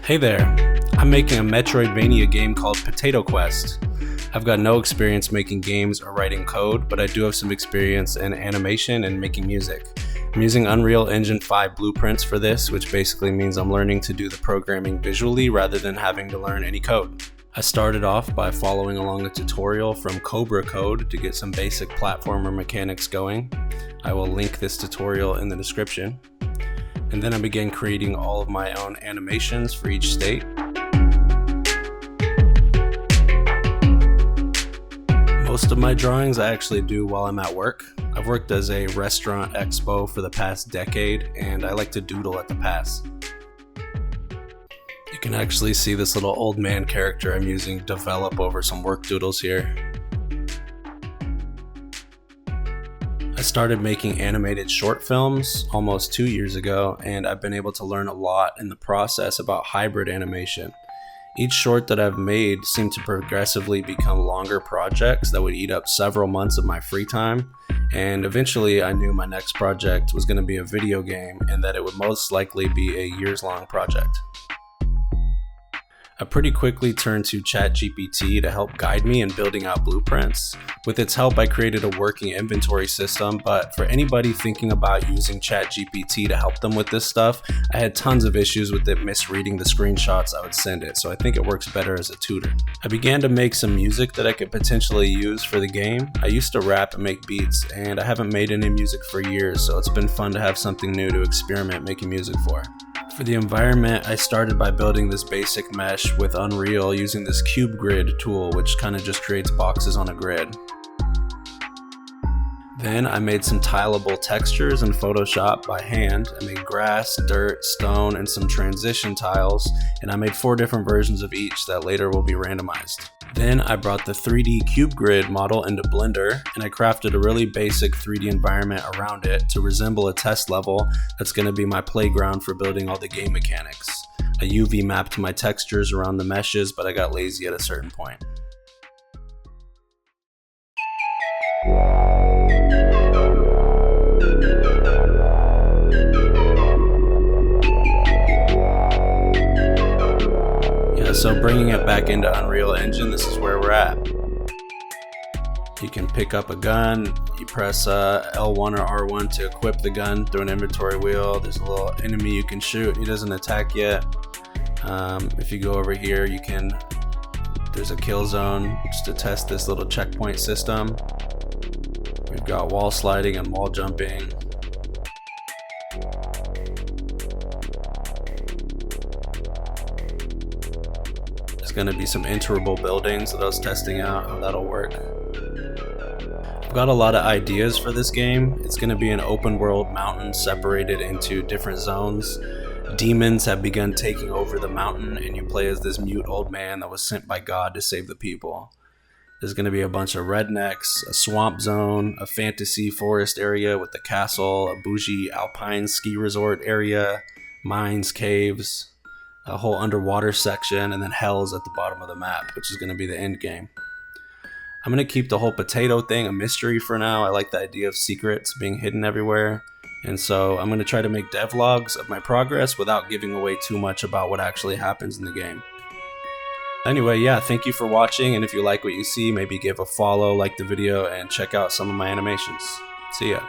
Hey there, I'm making a Metroidvania game called Potato Quest. I've got no experience making games or writing code, but I do have some experience in animation and making music. I'm using Unreal Engine 5 blueprints for this, which basically means I'm learning to do the programming visually rather than having to learn any code. I started off by following along a tutorial from Cobra code to get some basic platformer mechanics going. I will link this tutorial in the description. And then I began creating all of my own animations for each state. Most of my drawings I actually do while I'm at work. I've worked as a restaurant expo for the past decade, and I like to doodle at the pass. You can actually see this little old man character I'm using develop over some work doodles here. I started making animated short films almost 2 years ago, and I've been able to learn a lot in the process about hybrid animation. Each short that I've made seemed to progressively become longer projects that would eat up several months of my free time, and eventually I knew my next project was going to be a video game and that it would most likely be a years-long project. I pretty quickly turned to ChatGPT to help guide me in building out blueprints. With its help, I created a working inventory system, but for anybody thinking about using ChatGPT to help them with this stuff, I had tons of issues with it misreading the screenshots I would send it, so I think it works better as a tutor. I began to make some music that I could potentially use for the game. I used to rap and make beats, and I haven't made any music for years, so it's been fun to have something new to experiment making music for. For the environment, I started by building this basic mesh with Unreal using this cube grid tool, which kind of just creates boxes on a grid. Then I made some tileable textures in Photoshop by hand. I made grass, dirt, stone, and some transition tiles, and I made 4 different versions of each that later will be randomized. Then I brought the 3D cube grid model into Blender, and I crafted a really basic 3D environment around it to resemble a test level that's going to be my playground for building all the game mechanics. I UV mapped my textures around the meshes, but I got lazy at a certain point. So bringing it back into Unreal Engine, this is where we're at. You can pick up a gun, you press L1 or R1 to equip the gun through an inventory wheel. There's a little enemy you can shoot, he doesn't attack yet. If you go over here, there's a kill zone just to test this little checkpoint system. We've got wall sliding and wall jumping. Going to be some interable buildings that I was testing out how that'll work. I've got a lot of ideas for this game. It's going to be an open world mountain separated into different zones. Demons have begun taking over the mountain, and you play as this mute old man that was sent by God to save the people. There's going to be a bunch of rednecks, a swamp zone, a fantasy forest area with the castle, a bougie alpine ski resort area, mines, caves, a whole underwater section, and then hell's at the bottom of the map, which is going to be the end game. I'm going to keep the whole potato thing a mystery for now. I like the idea of secrets being hidden everywhere, and so I'm going to try to make devlogs of my progress without giving away too much about what actually happens in the game. Anyway, yeah, thank you for watching, and if you like what you see, maybe give a follow, like the video, and check out some of my animations. See ya.